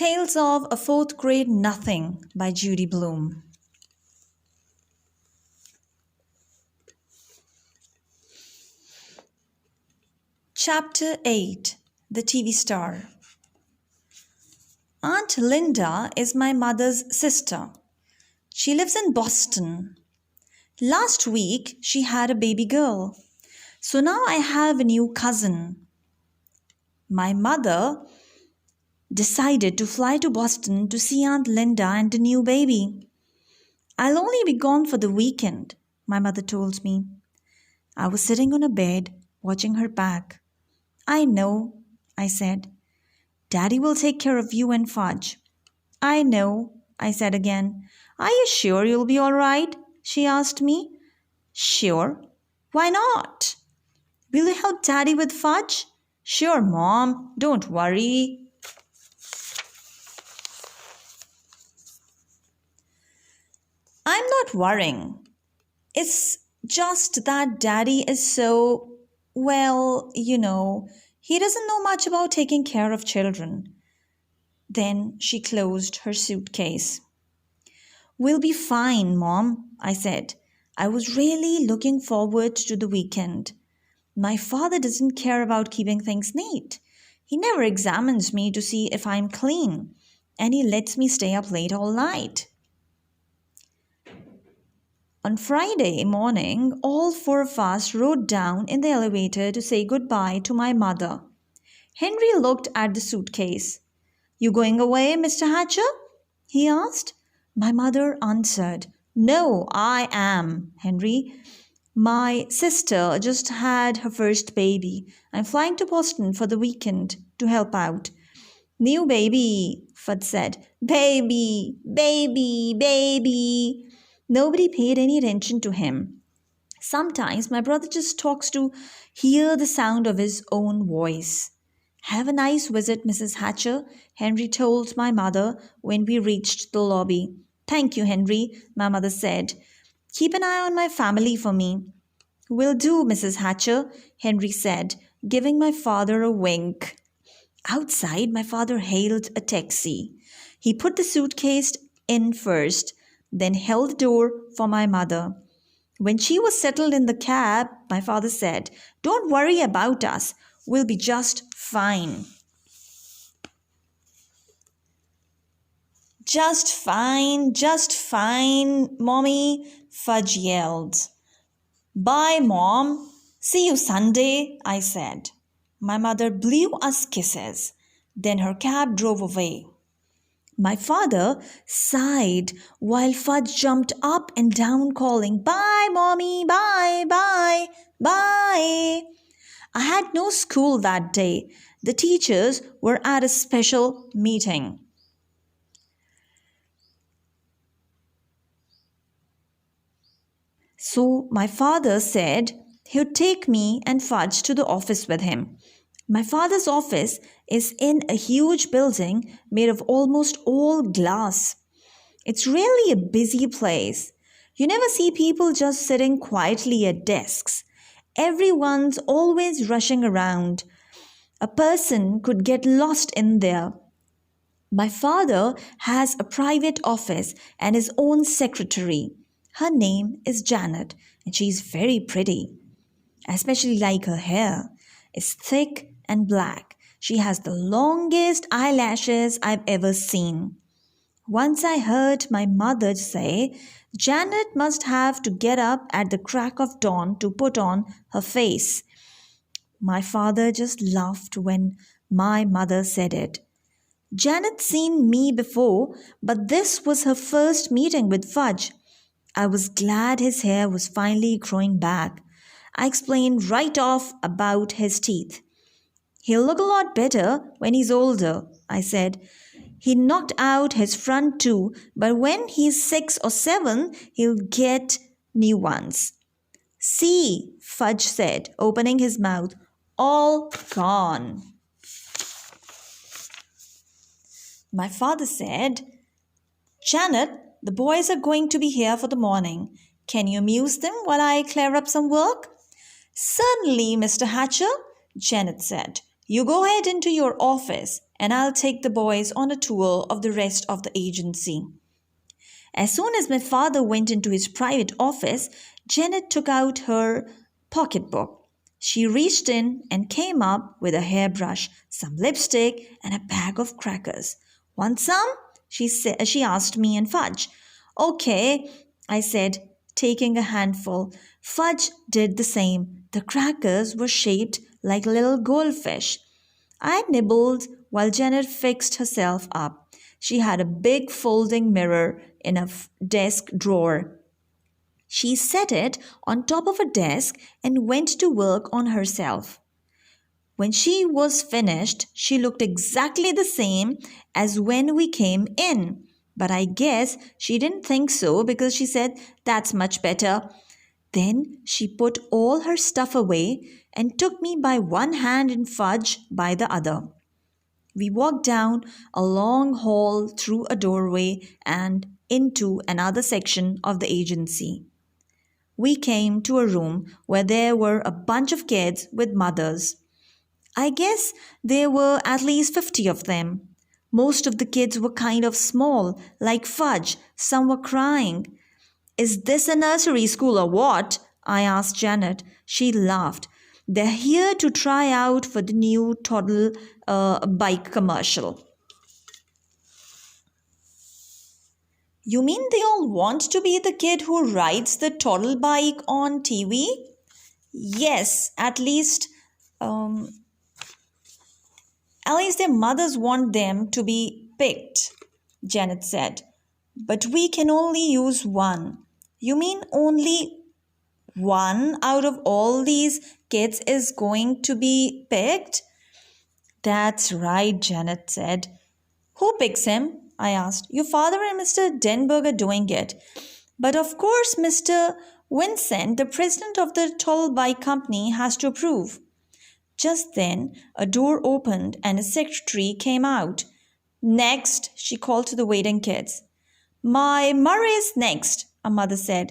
Tales of a Fourth Grade Nothing by Judy Blume. Chapter 8. The TV Star. Aunt Linda is my mother's sister. She lives in Boston. Last week, she had a baby girl. So now I have a new cousin. My mother decided to fly to Boston to see Aunt Linda and the new baby. I'll only be gone for the weekend, my mother told me. I was sitting on a bed, watching her pack. I know, I said. Daddy will take care of you and Fudge. I know, I said again. Are you sure you'll be all right? She asked me. Sure. Why not? Will you help Daddy with Fudge? Sure, Mom. Don't worry. I'm not worrying. It's just that Daddy is so, he doesn't know much about taking care of children. Then she closed her suitcase. We'll be fine, Mom, I said. I was really looking forward to the weekend. My father doesn't care about keeping things neat. He never examines me to see if I'm clean, and he lets me stay up late all night. On Friday morning, all four of us rode down in the elevator to say goodbye to my mother. Henry looked at the suitcase. You going away, Mr. Hatcher? He asked. My mother answered. No, I am, Henry. My sister just had her first baby. I'm flying to Boston for the weekend to help out. New baby, Fudd said. Baby, baby, baby. Nobody paid any attention to him. Sometimes my brother just talks to hear the sound of his own voice. Have a nice visit, Mrs. Hatcher, Henry told my mother when we reached the lobby. Thank you, Henry, my mother said. Keep an eye on my family for me. Will do, Mrs. Hatcher, Henry said, giving my father a wink. Outside, my father hailed a taxi. He put the suitcase in first, then held the door for my mother. When she was settled in the cab, my father said, Don't worry about us. We'll be just fine. Just fine, Mommy, Fudge yelled. Bye, Mom. See you Sunday, I said. My mother blew us kisses. Then her cab drove away. My father sighed while Fudge jumped up and down calling, Bye, Mommy, bye, bye, bye. I had no school that day. The teachers were at a special meeting. So my father said he'd take me and Fudge to the office with him. My father's office is in a huge building made of almost all glass. It's really a busy place. You never see people just sitting quietly at desks. Everyone's always rushing around. A person could get lost in there. My father has a private office and his own secretary. Her name is Janet, and she's very pretty. I especially like her hair. It's thick and black. She has the longest eyelashes I've ever seen. Once I heard my mother say, Janet must have to get up at the crack of dawn to put on her face. My father just laughed when my mother said it. Janet's seen me before, but this was her first meeting with Fudge. I was glad his hair was finally growing back. I explained right off about his teeth. He'll look a lot better when he's older, I said. He knocked out his front tooth, but when he's 6 or 7, he'll get new ones. See, Fudge said, opening his mouth, all gone. My father said, Janet, the boys are going to be here for the morning. Can you amuse them while I clear up some work? Certainly, Mr. Hatcher, Janet said. You go ahead into your office and I'll take the boys on a tour of the rest of the agency. As soon as my father went into his private office, Janet took out her pocketbook. She reached in and came up with a hairbrush, some lipstick, and a bag of crackers. Want some? She asked me and Fudge. Okay, I said, taking a handful. Fudge did the same. The crackers were shaped like little goldfish. I nibbled while Janet fixed herself up. She had a big folding mirror in a desk drawer. She set it on top of a desk and went to work on herself. When she was finished, she looked exactly the same as when we came in. But I guess she didn't think so because she said, "That's much better." Then she put all her stuff away and took me by one hand and Fudge by the other. We walked down a long hall through a doorway and into another section of the agency. We came to a room where there were a bunch of kids with mothers. I guess there were at least 50 of them. Most of the kids were kind of small, like Fudge. Some were crying. "Is this a nursery school or what?" I asked Janet. She laughed. "They're here to try out for the new toddle bike commercial." "You mean they all want to be the kid who rides the toddle bike on TV?" "Yes, at least their mothers want them to be picked," Janet said. "But we can only use one." "You mean only one out of all these kids is going to be picked?" "That's right," Janet said. "Who picks him?" I asked. "Your father and Mr. Denberg are doing it. But of course Mr. Vincent, the president of the Toll Bike Company, has to approve." Just then, a door opened and a secretary came out. "Next," she called to the waiting kids. "My Murray's next," a mother said.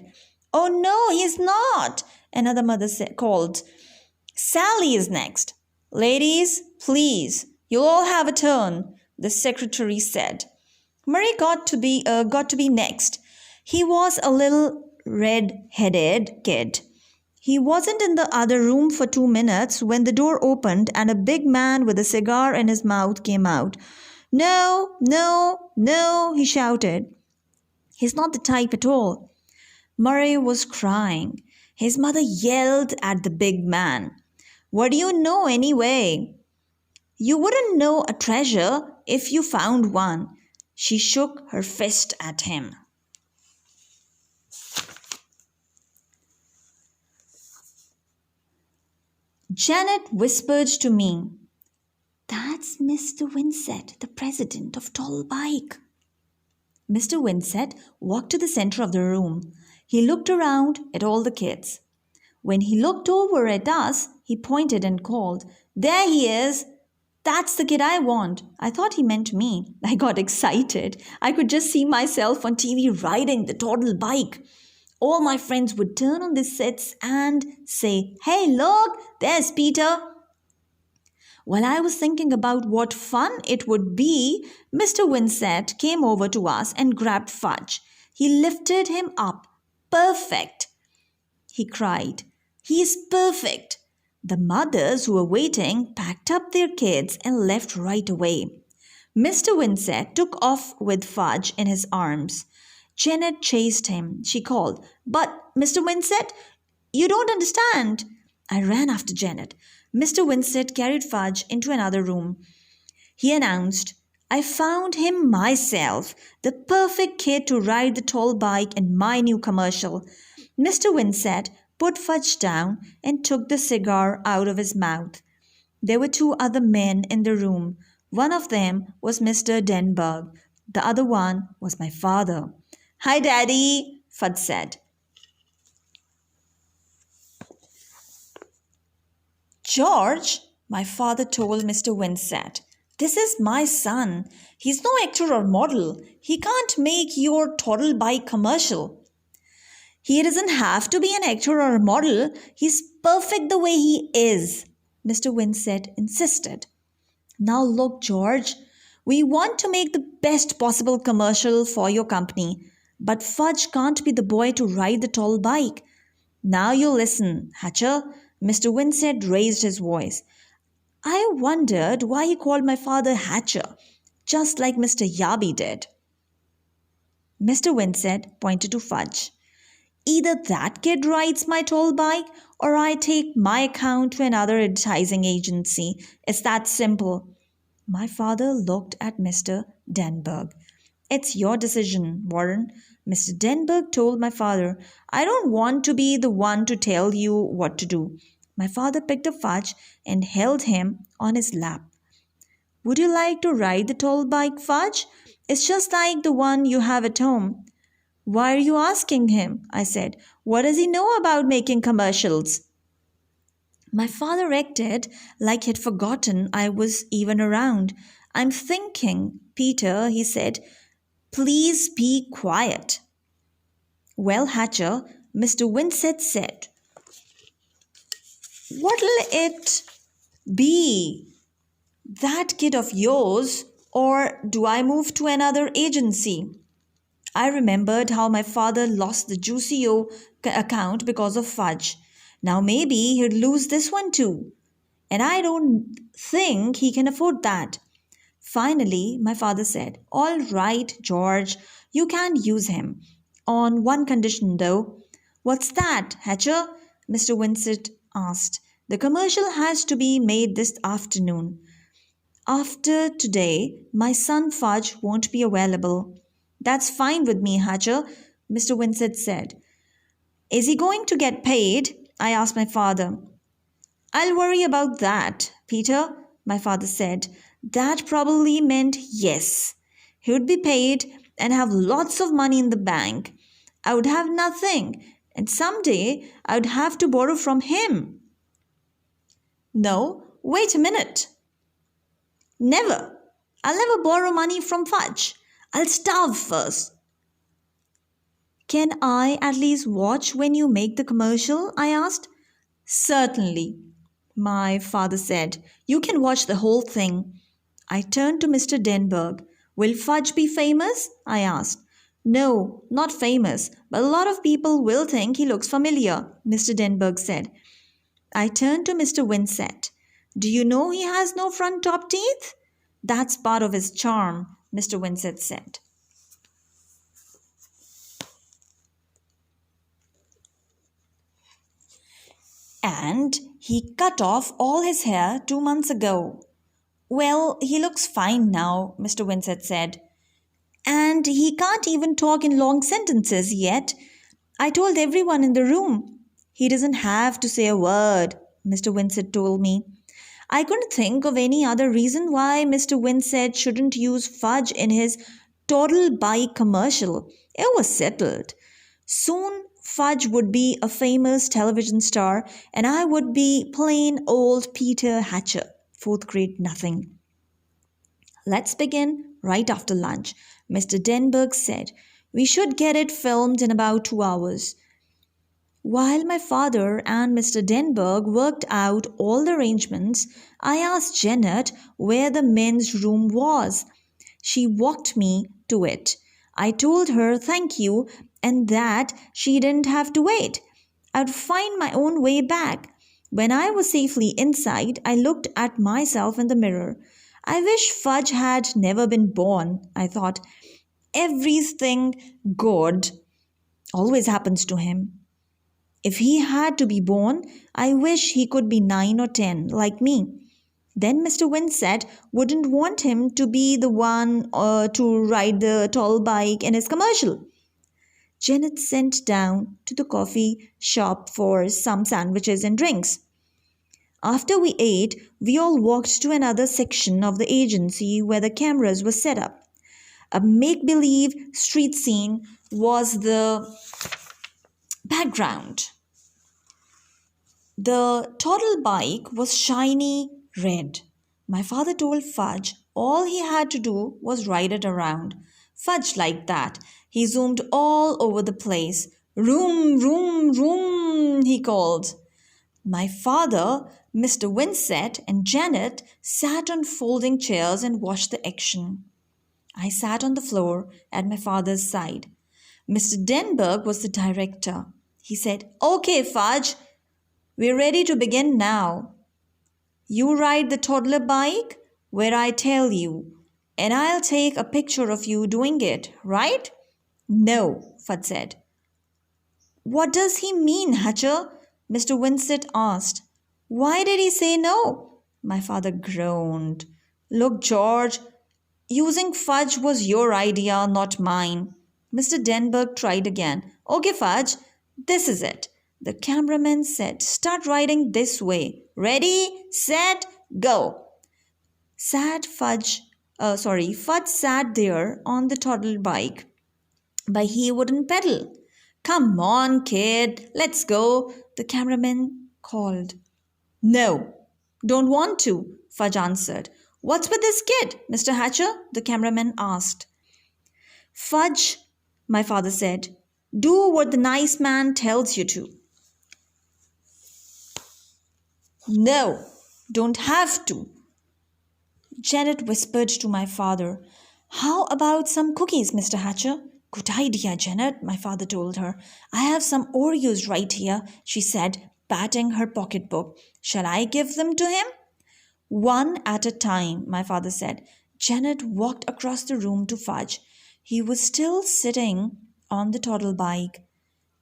"Oh no, he's not," another mother called. "Sally is next." "Ladies, please, you'll all have a turn," the secretary said. Murray got to be next. He was a little red-headed kid. He wasn't in the other room for 2 minutes when the door opened and a big man with a cigar in his mouth came out. "No, no, no," he shouted. "He's not the type at all." Murray was crying. His mother yelled at the big man. "What do you know anyway?" "You wouldn't know a treasure if you found one." She shook her fist at him. Janet whispered to me, "That's Mr. Vincent, the president of Toll Bike." Mr. Vincent walked to the center of the room. He looked around at all the kids. When he looked over at us, he pointed and called, "There he is! That's the kid I want." I thought he meant me. I got excited. I could just see myself on TV riding the toddle bike. All my friends would turn on their seats and say, "Hey, look, there's Peter." While I was thinking about what fun it would be, Mr. Vincent came over to us and grabbed Fudge. He lifted him up. "Perfect!" he cried. "He's perfect!" The mothers who were waiting packed up their kids and left right away. Mr. Vincent took off with Fudge in his arms. Janet chased him. She called, "But, Mr. Vincent, you don't understand." I ran after Janet. Mr. Vincent carried Fudge into another room. He announced, "I found him myself, the perfect kid to ride the tall bike in my new commercial." Mr. Vincent put Fudge down and took the cigar out of his mouth. There were 2 other men in the room. One of them was Mr. Denberg. The other one was my father. "Hi, Daddy," Fudge said. "George," my father told Mr. Vincent, "this is my son. He's no actor or model. He can't make your toddle bike commercial." "He doesn't have to be an actor or a model. He's perfect the way he is," Mr. Vincent insisted. Now, look, George, we want to make the best possible commercial for your company, but Fudge can't be the boy to ride the tall bike. Now you listen, Hatcher. Mr. Winsett raised his voice. I wondered why he called my father Hatcher, just like Mr. Yarby did. Mr. Winsett pointed to Fudge. Either that kid rides my tall bike or I take my account to another advertising agency. It's that simple. My father looked at Mr. Denberg. It's your decision, Warren. Mr. Denberg told my father, I don't want to be the one to tell you what to do. My father picked up Fudge and held him on his lap. Would you like to ride the tall bike, Fudge? It's just like the one you have at home. Why are you asking him? I said. What does he know about making commercials? My father acted like he'd forgotten I was even around. I'm thinking, Peter, he said. Please be quiet. Well, Hatcher, Mr. Winsett said. What'll it be? That kid of yours, or do I move to another agency? I remembered how my father lost the Juicy-O account because of Fudge. Now maybe he'd lose this one too. And I don't think he can afford that. Finally, my father said, All right, George, you can use him. On one condition, though. What's that, Hatcher? Mr. Winsett asked. The commercial has to be made this afternoon. After today, my son Fudge won't be available. That's fine with me, Hatcher, Mr. Winsett said. Is he going to get paid? I asked my father. I'll worry about that, Peter, my father said. That probably meant yes. He would be paid and have lots of money in the bank. I would have nothing, and someday I would have to borrow from him. No, wait a minute. Never. I'll never borrow money from Fudge. I'll starve first. Can I at least watch when you make the commercial? I asked. Certainly, my father said. You can watch the whole thing. I turned to Mr. Denberg. Will Fudge be famous? I asked. No, not famous, but a lot of people will think he looks familiar, Mr. Denberg said. I turned to Mr. Winsett. Do you know he has no front top teeth? That's part of his charm, Mr. Winsett said. And he cut off all his hair 2 months ago. Well, he looks fine now, Mr. Winsett said. And he can't even talk in long sentences yet. I told everyone in the room. He doesn't have to say a word, Mr. Winsett told me. I couldn't think of any other reason why Mr. Winsett shouldn't use Fudge in his total bike commercial. It was settled. Soon Fudge would be a famous television star and I would be plain old Peter Hatcher, 4th grade nothing. Let's begin right after lunch, Mr. Denberg said. We should get it filmed in about 2 hours. While my father and Mr. Denberg worked out all the arrangements, I asked Janet where the men's room was. She walked me to it. I told her thank you and that she didn't have to wait. I'd find my own way back. When I was safely inside, I looked at myself in the mirror. I wish Fudge had never been born, I thought. Everything good always happens to him. If he had to be born, I wish he could be 9 or 10, like me. Then Mr. Winsett wouldn't want him to be the one to ride the tall bike in his commercial. Janet sent down to the coffee shop for some sandwiches and drinks. After we ate, we all walked to another section of the agency where the cameras were set up. A make-believe street scene was the background. The total bike was shiny red. My father told Fudge all he had to do was ride it around. Fudge liked that. He zoomed all over the place. Room, room, room, he called. My father Mr. Winsett and Janet sat on folding chairs and watched the action. I sat on the floor at my father's side. Mr. Denberg was the director. He said, "Okay, Fudge, we're ready to begin now. You ride the toddler bike where I tell you, and I'll take a picture of you doing it, right?" "No," Fudge said. "What does he mean, Hatcher?" Mr. Winsett asked. "Why did he say no?" My father groaned. "Look, George, using Fudge was your idea, not mine." Mr. Denberg tried again. "Okay, Fudge, this is it." The cameraman said, "Start riding this way. Ready, set, go." Fudge sat there on the toddler bike, but he wouldn't pedal. "Come on, kid, let's go," the cameraman called. "No, don't want to," Fudge answered. "What's with this kid, Mr. Hatcher?" the cameraman asked. "Fudge," my father said, "do what the nice man tells you to." "No, don't have to," Janet whispered to my father. "How about some cookies, Mr. Hatcher?" "Good idea, Janet," my father told her. "I have some Oreos right here," she said, patting her pocketbook. "Shall I give them to him?" "One at a time," my father said. Janet walked across the room to Fudge. He was still sitting on the toddle bike.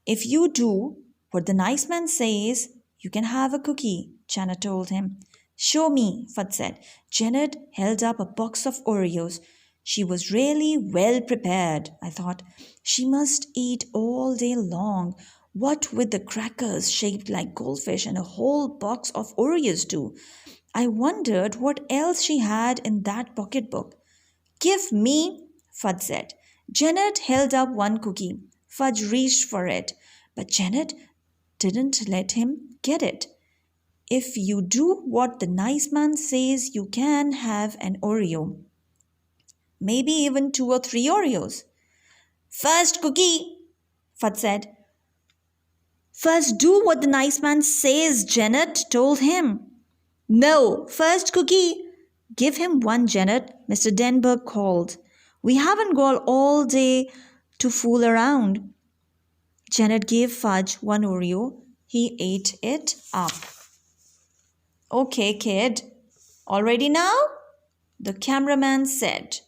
"If you do what the nice man says, you can have a cookie," Janet told him. "Show me," Fudge said. Janet held up a box of Oreos. She was really well prepared, I thought. She must eat all day long. What with the crackers shaped like goldfish and a whole box of Oreos too. I wondered what else she had in that pocketbook. "Give me," Fudge said. Janet held up one cookie. Fudge reached for it, but Janet didn't let him get it. "If you do what the nice man says, you can have an Oreo. Maybe even 2 or 3 Oreos." "First cookie," Fudge said. "First do what the nice man says," Janet told him. "No, first cookie." "Give him one, Janet," Mr. Denberg called. "We haven't got all day to fool around." Janet gave Fudge one Oreo. He ate it up. "Okay, kid. All ready now?" the cameraman said.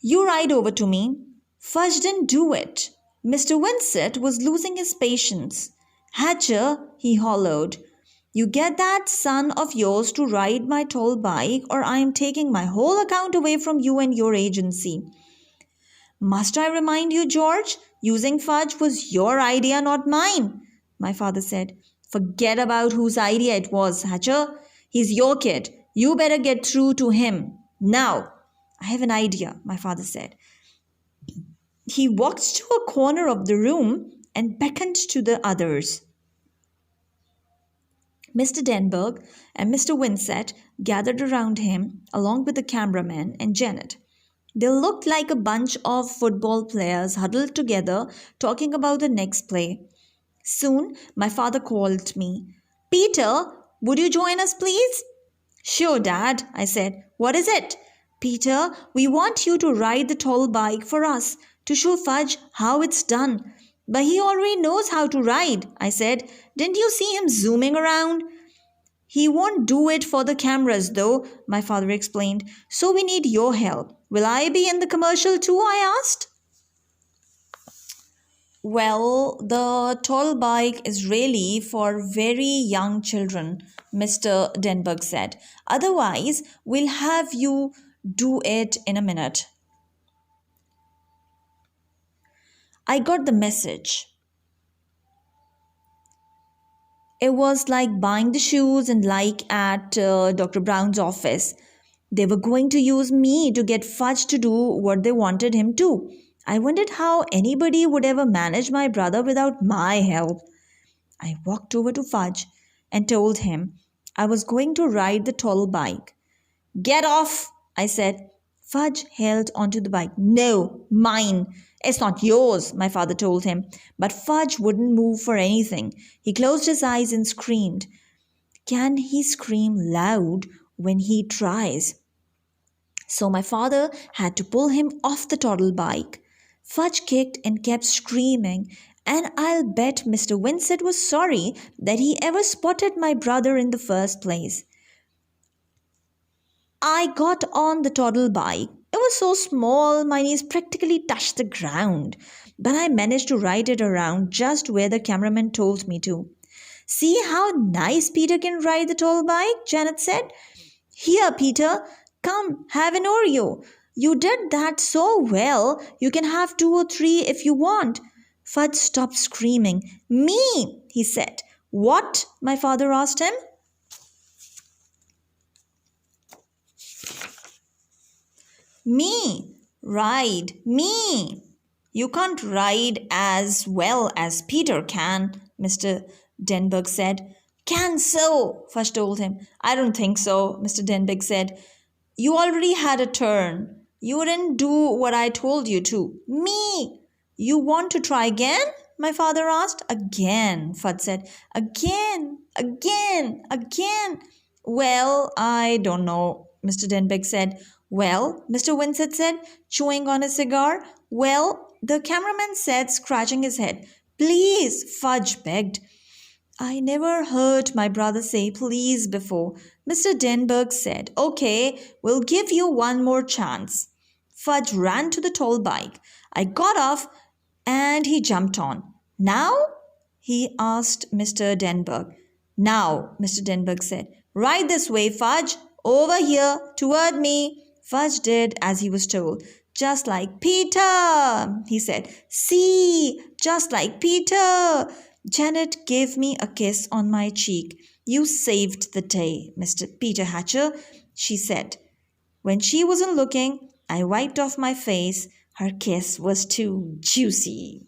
"You ride over to me." Fudge didn't do it. Mr. Winsett was losing his patience. "Hatcher," he hollered, "you get that son of yours to ride my tall bike, or I am taking my whole account away from you and your agency." "Must I remind you, George, using Fudge was your idea, not mine," my father said. "Forget about whose idea it was, Hatcher. He's your kid. You better get through to him. Now." "I have an idea," my father said. He walked to a corner of the room and beckoned to the others. Mr. Denberg and Mr. Winsett gathered around him, along with the cameraman and Janet. They looked like a bunch of football players huddled together, talking about the next play. Soon, my father called me. "Peter, would you join us, please?" "Sure, Dad," I said. "What is it?" "Peter, we want you to ride the tall bike for us, to show Fudge how it's done." "But he already knows how to ride," I said. "Didn't you see him zooming around?" "He won't do it for the cameras, though," my father explained. "So we need your help." "Will I be in the commercial too?" I asked. "Well, the tall bike is really for very young children," Mr. Denberg said. "Otherwise, we'll have you do it in a minute." I got the message. It was like buying the shoes and like at Dr. Brown's office. They were going to use me to get Fudge to do what they wanted him to. I wondered how anybody would ever manage my brother without my help. I walked over to Fudge and told him I was going to ride the tall bike. "Get off," I said. Fudge held onto the bike. "No, mine." "It's not yours," my father told him. But Fudge wouldn't move for anything. He closed his eyes and screamed. can he scream loud when he tries? So my father had to pull him off the toddle bike. Fudge kicked and kept screaming, and I'll bet Mr. Winsett was sorry that he ever spotted my brother in the first place. I got on the toddle bike. It was so small, my knees practically touched the ground, but I managed to ride it around just where the cameraman told me to. See how nice Peter can ride the tall bike, Janet said. Here, Peter, come, have an Oreo. You did that so well, you can have 2 or 3 if you want. Fudge stopped screaming. Me, he said. What? My father asked him. Me, ride, me. You can't ride as well as Peter can, Mr. Denberg said. Can so, Fudge told him. I don't think so, Mr. Denberg said. You already had a turn. You didn't do what I told you to. Me. You want to try again? My father asked. Again, Fudge said. Again, again, again. Well, I don't know, Mr. Denbeck said. Well, Mr. Winsett said, chewing on a cigar. Well, the cameraman said, scratching his head. Please, Fudge begged. I never heard my brother say please before. Mr. Denberg said, okay, we'll give you one more chance. Fudge ran to the tall bike. I got off and he jumped on. Now? He asked Mr. Denberg. Now, Mr. Denberg said, right this way, Fudge. Over here, toward me. Fudge did as he was told. Just like Peter, he said. See, just like Peter. Janet gave me a kiss on my cheek. You saved the day, Mr. Peter Hatcher, she said. When she wasn't looking, I wiped off my face. Her kiss was too juicy.